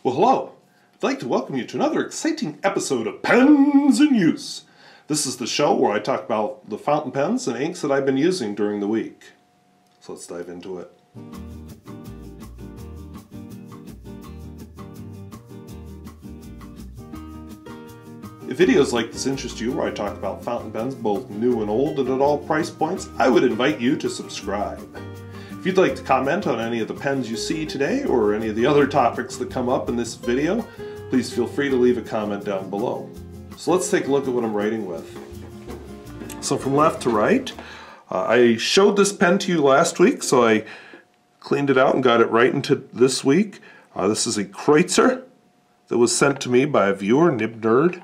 Well, hello. I'd like to welcome you to another exciting episode of Pens in Use. This is the show where I talk about the fountain pens and inks that I've been using during the week. So let's dive into it. If videos like this interest you, where I talk about fountain pens both new and old and at all price points, I would invite you to subscribe. If you'd like to comment on any of the pens you see today or any of the other topics that come up in this video, please feel free to leave a comment down below. So let's take a look at what I'm writing with. So from left to right, I showed this pen to you last week, so I cleaned it out and got it right into this week. This is a Kreuzer that was sent to me by a viewer, Nib Nerd.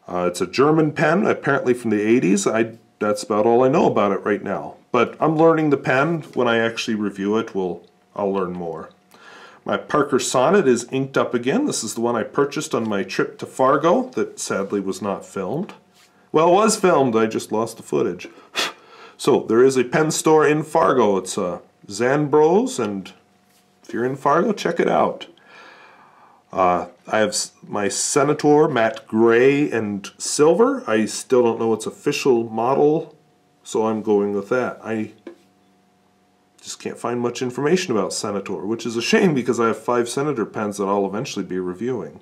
It's a German pen, apparently from the 80s. That's about all I know about it right now. But I'm learning the pen. When I actually review it, I'll learn more. My Parker Sonnet is inked up again. This is the one I purchased on my trip to Fargo that sadly was not filmed. Well, it was filmed, I just lost the footage. So there is a pen store in Fargo. It's Zanbros, and if you're in Fargo, check it out. I have my Senator matte gray and silver. I still don't know its official model, so I'm going with that. I just can't find much information about Senator, which is a shame because I have 5 Senator pens that I'll eventually be reviewing.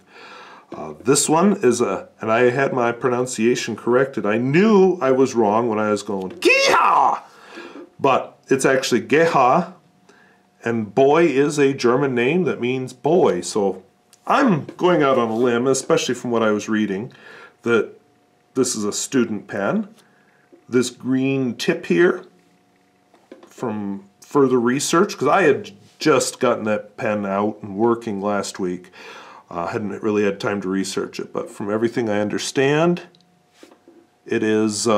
This one is and I had my pronunciation corrected. I knew I was wrong when I was going Geha, but it's actually Geha, and boy is a German name that means boy, so I'm going out on a limb, especially from what I was reading, that this is a student pen. This green tip here, from further research, because I had just gotten that pen out and working last week. Hadn't really had time to research it, but from everything I understand, it is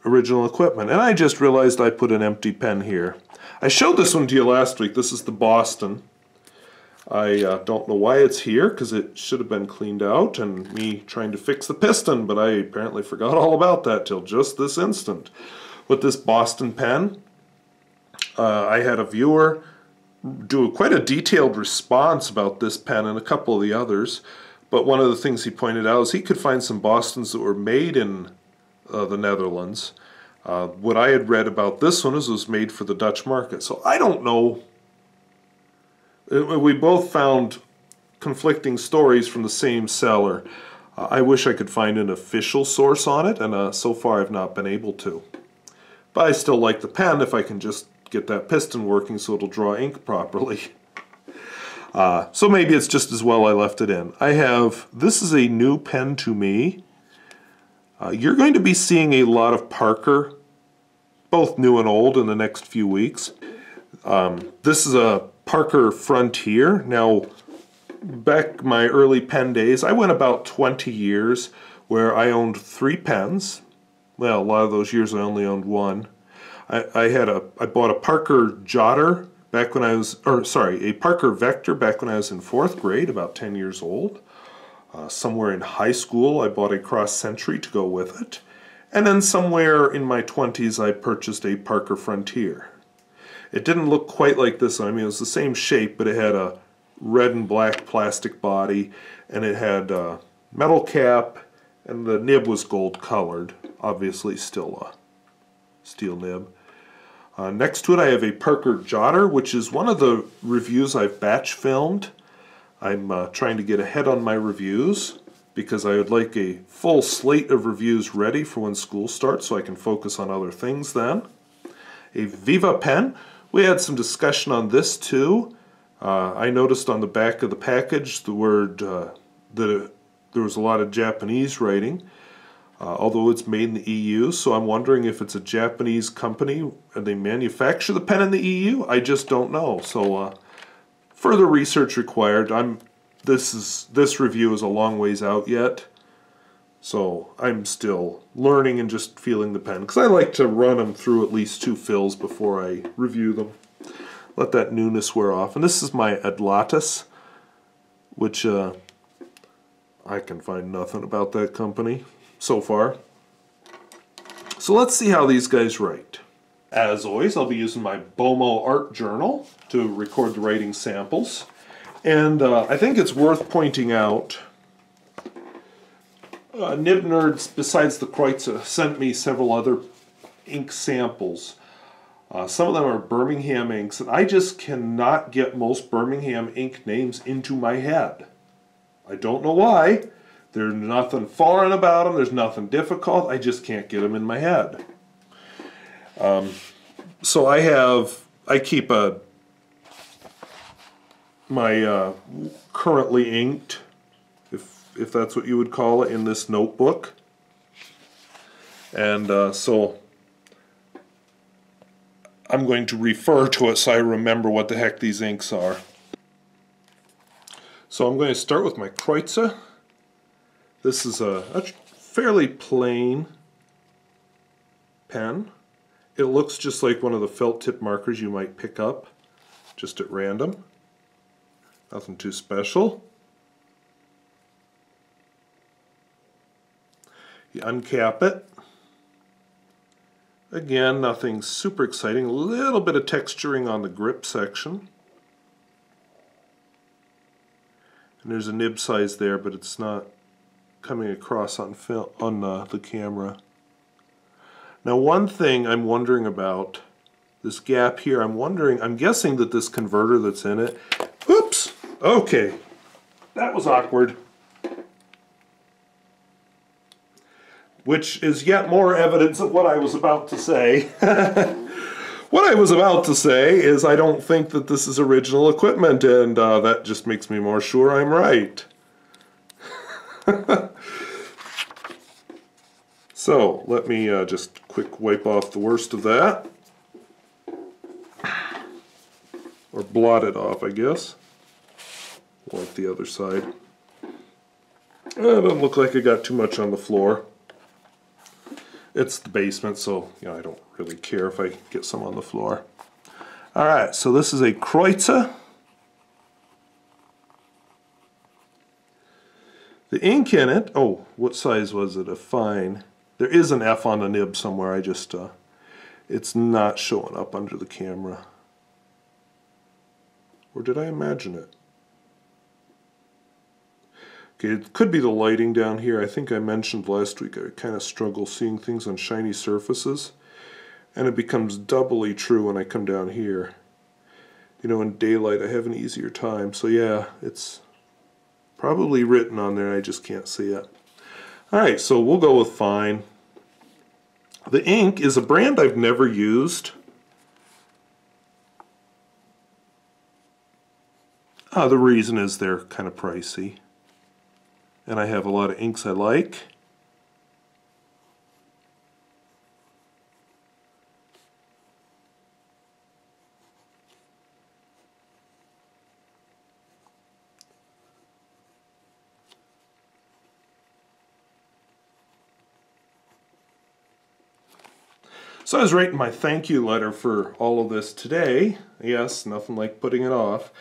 original equipment. And I just realized I put an empty pen here. I showed this one to you last week. This is the Boston. I don't know why it's here, because it should have been cleaned out, and me trying to fix the piston, but I apparently forgot all about that till just this instant. With this Boston pen, I had a viewer do quite a detailed response about this pen and a couple of the others, but one of the things he pointed out is he could find some Bostons that were made in the Netherlands. What I had read about this one is it was made for the Dutch market, so I don't know. We both found conflicting stories from the same seller. I wish I could find an official source on it, and so far I've not been able to. But I still like the pen if I can just get that piston working so it'll draw ink properly. So maybe it's just as well I left it in. This is a new pen to me. You're going to be seeing a lot of Parker, both new and old, in the next few weeks. This is a Parker Frontier. Now, back my early pen days, I went about 20 years where I owned 3 pens. Well, a lot of those years I only owned 1. I bought a Parker Jotter back when I was, a Parker Vector back when I was in 4th grade, about 10 years old. Somewhere in high school I bought a Cross Century to go with it. And then somewhere in my 20s I purchased a Parker Frontier. It didn't look quite like this one. I mean, it was the same shape, but it had a red and black plastic body, and it had a metal cap, and the nib was gold colored. Obviously still a steel nib. Next to it I have a Parker Jotter, which is one of the reviews I've batch filmed. I'm trying to get ahead on my reviews because I would like a full slate of reviews ready for when school starts so I can focus on other things then. A Vivapen. We had some discussion on this too. I noticed on the back of the package the word that there was a lot of Japanese writing, although it's made in the EU, so I'm wondering if it's a Japanese company and they manufacture the pen in the EU. I just don't know. So further research required. This review is a long ways out yet, so I'm still learning and just feeling the pen, because I like to run them through at least 2 fills before I review them. Let that newness wear off. And this is my Adlatus, which I can find nothing about that company so far. So let's see how these guys write. As always, I'll be using my Bomo art journal to record the writing samples. And I think it's worth pointing out, Nib Nerds, besides the Kreuzer, sent me several other ink samples. Some of them are Birmingham inks, and I just cannot get most Birmingham ink names into my head. I don't know why. There's nothing foreign about them, there's nothing difficult, I just can't get them in my head. So I keep my currently inked, if that's what you would call it, in this notebook. And so I'm going to refer to it so I remember what the heck these inks are. So I'm going to start with my Kreuzer. This is a fairly plain pen. It looks just like one of the felt tip markers you might pick up just at random. Nothing too special. You uncap it. Again, nothing super exciting. A little bit of texturing on the grip section. And there's a nib size there, but it's not coming across on the camera. Now, one thing I'm wondering about this gap here, I'm guessing that this converter that's in it, oops, okay, that was awkward. Which is yet more evidence of what I was about to say. What I was about to say is I don't think that this is original equipment, and that just makes me more sure I'm right. So let me just quick wipe off the worst of that. Or blot it off, I guess. Like the other side. It doesn't look like I got too much on the floor. It's the basement, so I don't really care if I get some on the floor. Alright, so this is a Kreuzer. The ink in it, oh, what size was it? A fine. There is an F on the nib somewhere, I just, it's not showing up under the camera. Or did I imagine it? Okay, it could be the lighting down here. I think I mentioned last week I kind of struggle seeing things on shiny surfaces. And it becomes doubly true when I come down here. In daylight I have an easier time. So yeah, it's probably written on there, I just can't see it. Alright, so we'll go with fine. The ink is a brand I've never used. The reason is they're kind of pricey. And I have a lot of inks I like. So I was writing my thank you letter for all of this today. Yes, nothing like putting it off.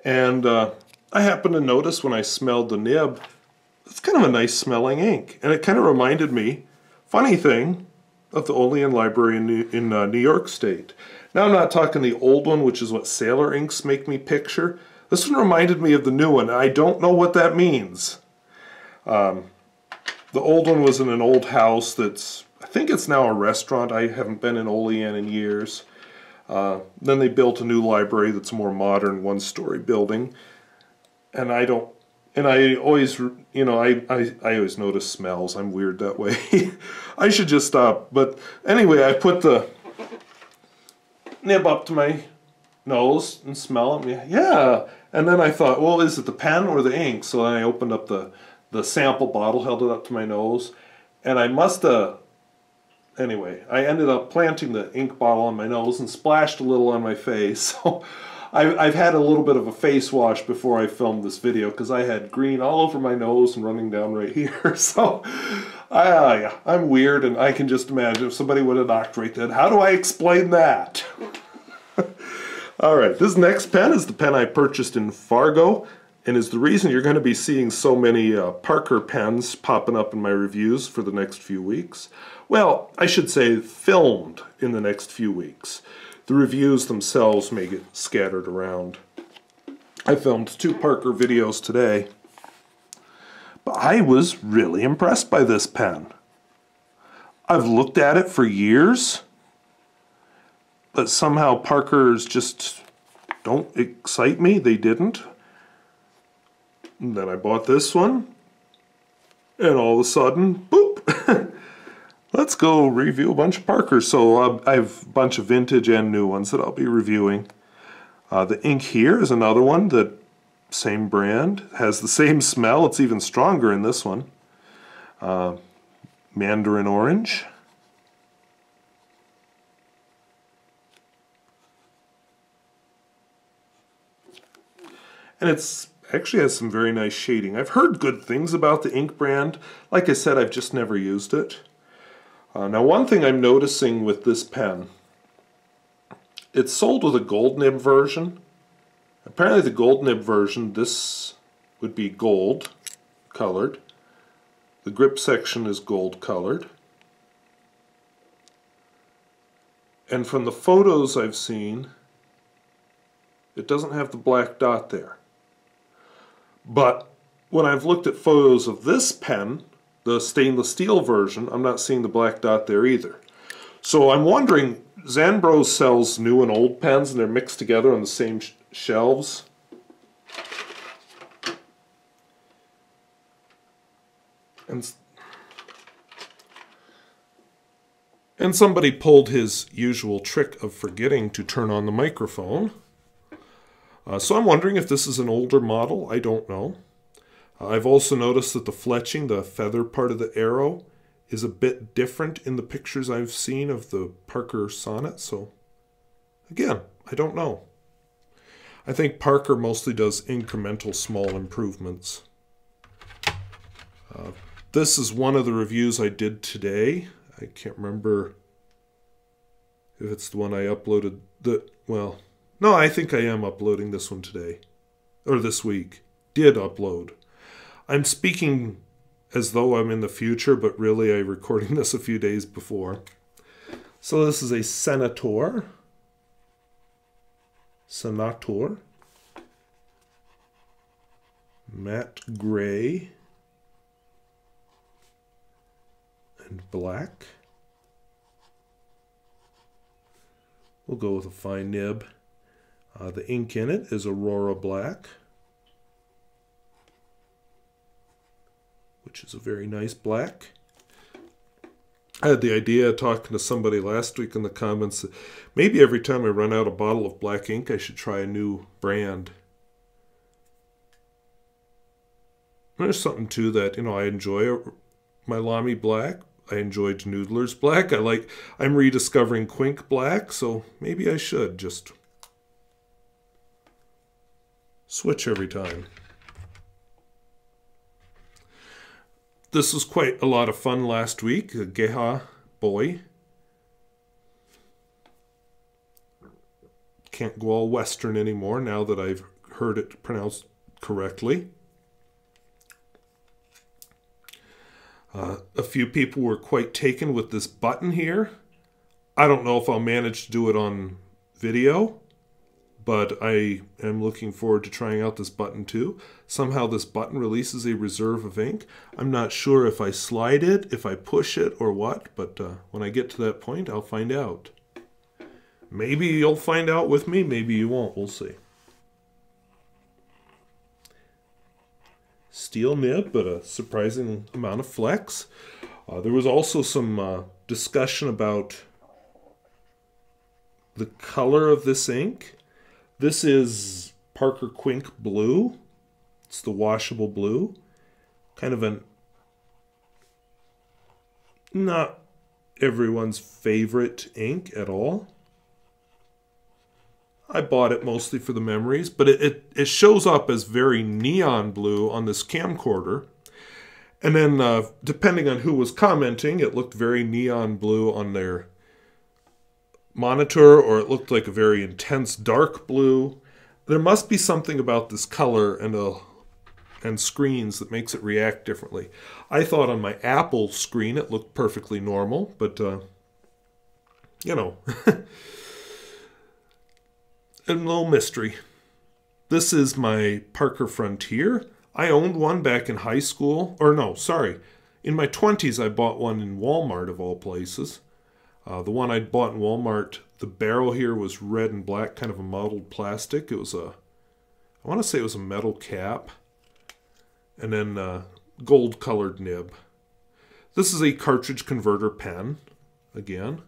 And I happened to notice when I smelled the nib, it's kind of a nice smelling ink. And it kind of reminded me, funny thing, of the Olean Library in New York State. Now I'm not talking the old one, which is what sailor inks make me picture. This one reminded me of the new one. I don't know what that means. The old one was in an old house that's, I think it's now a restaurant. I haven't been in Olean in years. Then they built a new library that's a more modern one-story building. And I always, I always notice smells. I'm weird that way. I should just stop. But anyway, I put the nib up to my nose and smell it. Yeah. And then I thought, well, is it the pen or the ink? So then I opened up the sample bottle, held it up to my nose, and I must have, anyway, I ended up planting the ink bottle on my nose and splashed a little on my face. So I've had a little bit of a face wash before I filmed this video because I had green all over my nose and running down right here. So yeah, I'm weird, and I can just imagine if somebody would have knocked right then. How do I explain that? Alright, this next pen is the pen I purchased in Fargo, and is the reason you're going to be seeing so many Parker pens popping up in my reviews for the next few weeks. Well, I should say filmed in the next few weeks. The reviews themselves may get scattered around. I filmed 2 Parker videos today, but I was really impressed by this pen. I've looked at it for years, but somehow Parkers just don't excite me. They didn't. And then I bought this one, and all of a sudden, boop! Let's go review a bunch of Parkers. So I have a bunch of vintage and new ones that I'll be reviewing. The ink here is another one that, same brand, has the same smell. It's even stronger in this one. Mandarin orange. And it's actually has some very nice shading. I've heard good things about the ink brand. Like I said, I've just never used it. Now one thing I'm noticing with this pen, it's sold with a gold nib version. Apparently the gold nib version, this would be gold colored. The grip section is gold colored. And from the photos I've seen, it doesn't have the black dot there. But when I've looked at photos of this pen, the stainless steel version, I'm not seeing the black dot there either. So I'm wondering, Zanbros sells new and old pens and they're mixed together on the same shelves. And somebody pulled his usual trick of forgetting to turn on the microphone. So I'm wondering if this is an older model. I don't know. I've also noticed that the fletching, the feather part of the arrow, is a bit different in the pictures I've seen of the Parker Sonnet. So again, I don't know. I think Parker mostly does incremental small improvements. This is one of the reviews I did today. I can't remember if it's the one I uploaded. Well, no, I think I am uploading this one today. Or this week. Did upload. I'm speaking as though I'm in the future, but really I'm recording this a few days before. So this is a Senator. Matte gray and black. We'll go with a fine nib. The ink in it is Aurora black, which is a very nice black. I had the idea talking to somebody last week in the comments that maybe every time I run out a bottle of black ink, I should try a new brand. There's something to that. You know, I enjoy my Lamy black. I enjoyed Noodler's black. I'm rediscovering Quink black, so maybe I should just switch every time. This was quite a lot of fun last week. The Geha boy. Can't go all Western anymore now that I've heard it pronounced correctly. A few people were quite taken with this button here. I don't know if I'll manage to do it on video, but I am looking forward to trying out this button too. Somehow this button releases a reserve of ink. I'm not sure if I slide it, if I push it, or what, but when I get to that point, I'll find out. Maybe you'll find out with me, maybe you won't, we'll see. Steel nib, but a surprising amount of flex. There was also some discussion about the color of this ink. This is Parker Quink Blue. It's the washable blue. Kind of an not everyone's favorite ink at all. I bought it mostly for the memories, but it shows up as very neon blue on this camcorder. And then, depending on who was commenting, it looked very neon blue on their monitor, or it looked like a very intense dark blue. There must be something about this color and screens that makes it react differently. I thought on my Apple screen it looked perfectly normal, but, you know... A little mystery. This is my Parker Frontier. I owned one back in high school. Or no, sorry. In my 20s, I bought one in Walmart, of all places. The one I bought in Walmart, the barrel here was red and black, kind of a mottled plastic. It was I want to say it was a metal cap. And then gold-colored nib. This is a cartridge converter pen, again.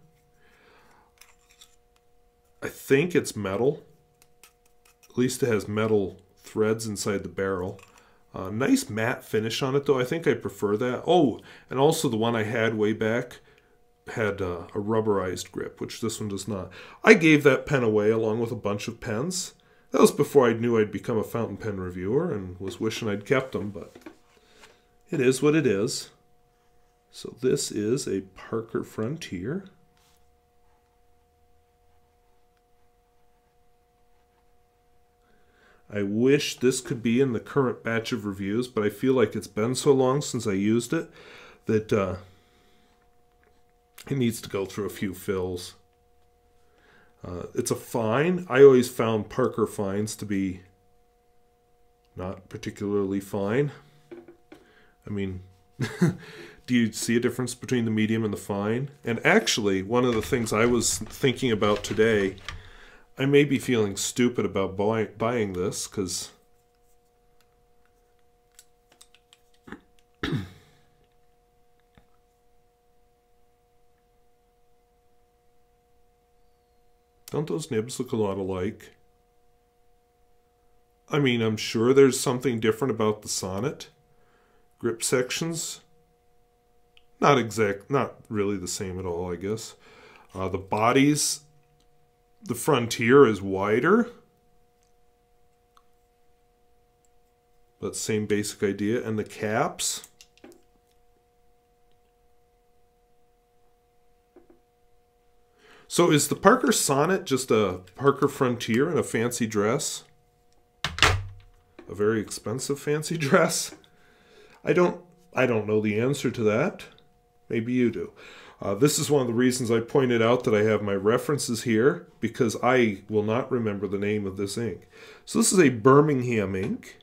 I think it's metal. At least it has metal threads inside the barrel. Nice matte finish on it, though. I think I prefer that. Oh, and also the one I had way back had a rubberized grip, which this one does not. I gave that pen away along with a bunch of pens. That was before I knew I'd become a fountain pen reviewer and was wishing I'd kept them, but it is what it is. So this is a Parker Frontier. I wish this could be in the current batch of reviews, but I feel like it's been so long since I used it that it needs to go through a few fills. It's a fine. I always found Parker fines to be not particularly fine. I mean, do you see a difference between the medium and the fine? And actually, one of the things I was thinking about today, I may be feeling stupid about buying this because don't those nibs look a lot alike? I mean, I'm sure there's something different about the Sonnet grip sections. Not really the same at all, I guess. The bodies, the Frontier is wider, but same basic idea. And the caps, so is the Parker Sonnet just a Parker Frontier in a fancy dress? A very expensive fancy dress? I don't know the answer to that. Maybe you do. This is one of the reasons I pointed out that I have my references here, because I will not remember the name of this ink. So this is a Birmingham ink.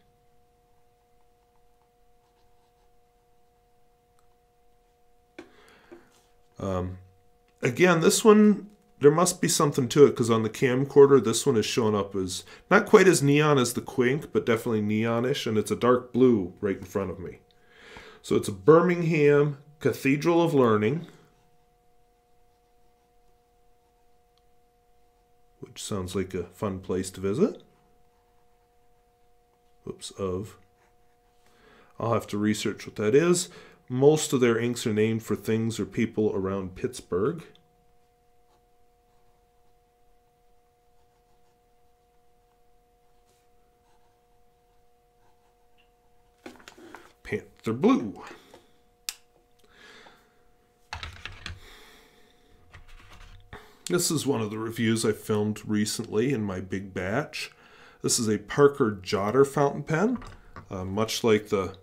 Again, this one, there must be something to it, because on the camcorder, this one is showing up as not quite as neon as the Quink, but definitely neonish, and it's a dark blue right in front of me. So it's a Birmingham Cathedral of Learning, which sounds like a fun place to visit. Whoops, of. I'll have to research what that is. Most of their inks are named for things or people around Pittsburgh. Panther blue. This is one of the reviews I filmed recently in my big batch. This is a Parker Jotter fountain pen, much like the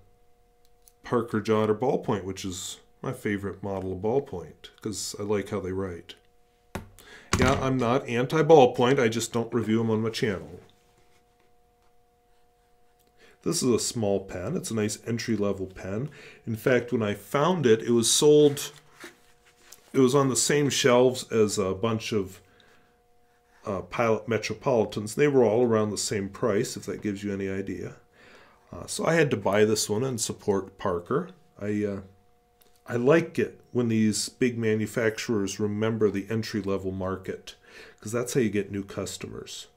Parker Jotter ballpoint, which is my favorite model of ballpoint, because I like how they write. Yeah, I'm not anti-ballpoint, I just don't review them on my channel. This is a small pen. It's a nice entry-level pen. In fact, when I found it, it was sold... It was on the same shelves as a bunch of Pilot Metropolitans. They were all around the same price, if that gives you any idea. So I had to buy this one and support Parker. I like it when these big manufacturers remember the entry-level market, because that's how you get new customers.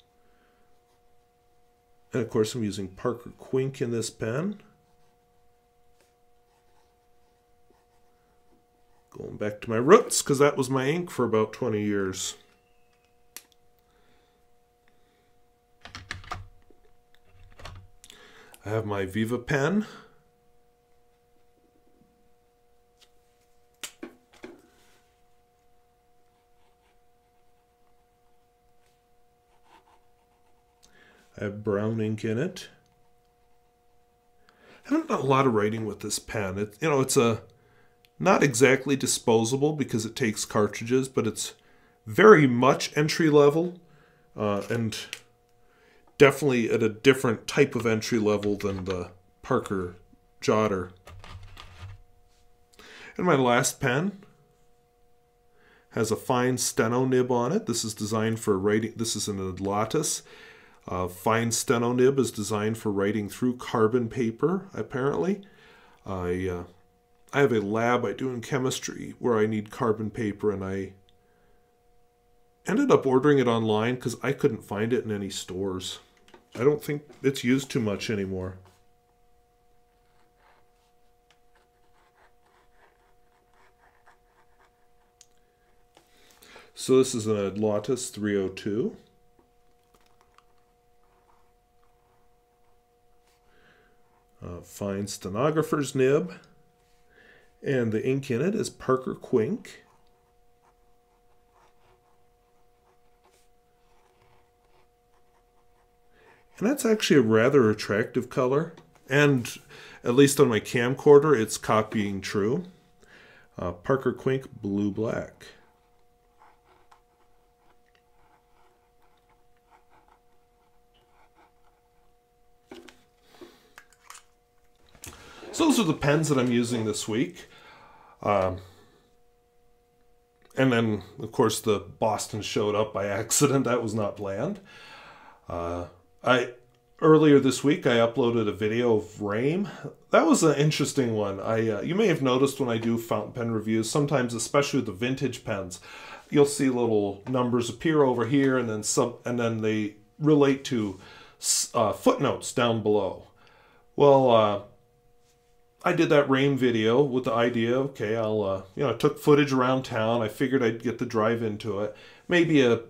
And of course I'm using Parker Quink in this pen. Going back to my roots, because that was my ink for about 20 years. I have my Vivapen. I have brown ink in it. I haven't done a lot of writing with this pen. It's a not exactly disposable because it takes cartridges, but it's very much entry level, and Definitely at a different type of entry level than the Parker Jotter. And my last pen has a fine steno nib on it. This is designed for writing. This is an Adlatus. Fine steno nib is designed for writing through carbon paper, apparently. I have a lab I do in chemistry where I need carbon paper, and I ended up ordering it online because I couldn't find it in any stores. I don't think it's used too much anymore. So this is an Adlatus 302. Fine stenographer's nib. And the ink in it is Parker Quink. And that's actually a rather attractive color. And at least on my camcorder, it's copying true. Parker Quink blue-black. So those are the pens that I'm using this week. And then, of course, the Boston showed up by accident. That was not planned. Earlier this week, I uploaded a video of Rame. That was an interesting one. You may have noticed when I do fountain pen reviews, sometimes, especially with the vintage pens, you'll see little numbers appear over here, and then they relate to footnotes down below. Well, I did that Rame video with the idea, okay, I took footage around town. I figured I'd get the drive into it. Maybe a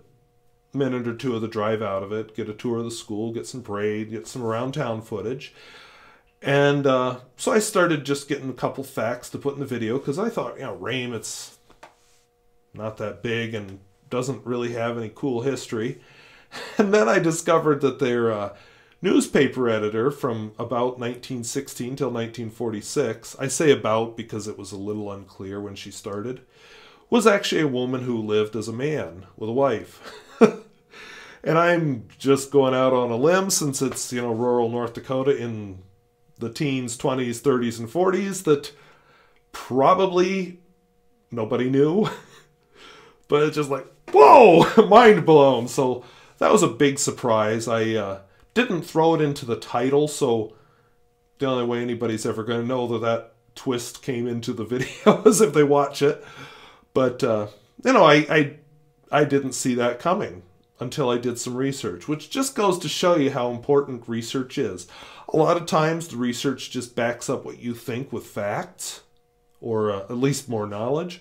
minute or two of the drive out of it, get a tour of the school, get some parade, get some around town footage. And so I started just getting a couple facts to put in the video because I thought, Rame, it's not that big and doesn't really have any cool history. And then I discovered that their newspaper editor from about 1916 till 1946, I say about because it was a little unclear when she started, was actually a woman who lived as a man with a wife. And I'm just going out on a limb since it's, rural North Dakota in the teens, 20s, 30s, and 40s that probably nobody knew. But it's just like, whoa, mind blown. So that was a big surprise. I didn't throw it into the title, so the only way anybody's ever going to know that twist came into the video is if they watch it. But, I didn't see that coming until I did some research, which just goes to show you how important research is. A lot of times the research just backs up what you think with facts, or at least more knowledge.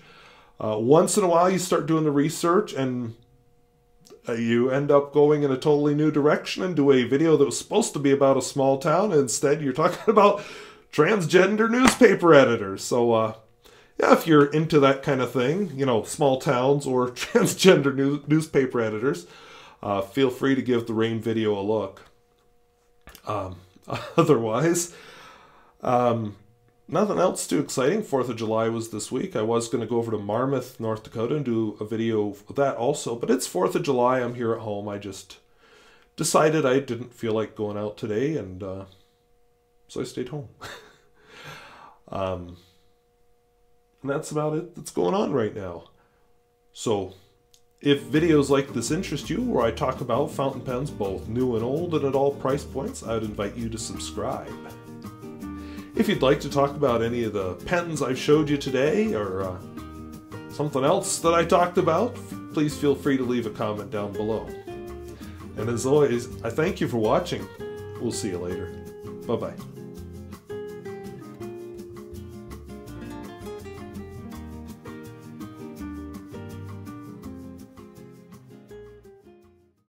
Once in a while you start doing the research and you end up going in a totally new direction and do a video that was supposed to be about a small town, and instead you're talking about transgender newspaper editors. So, yeah, if you're into that kind of thing, small towns or transgender newspaper editors, feel free to give the Rame video a look. Otherwise, nothing else too exciting. 4th of July was this week. I was going to go over to Marmarth, North Dakota and do a video of that also, but it's 4th of July. I'm here at home. I just decided I didn't feel like going out today, and so I stayed home. And that's about it that's going on right now. So, if videos like this interest you, where I talk about fountain pens, both new and old and at all price points, I would invite you to subscribe. If you'd like to talk about any of the pens I've showed you today, or something else that I talked about, please feel free to leave a comment down below. And as always, I thank you for watching. We'll see you later. Bye-bye.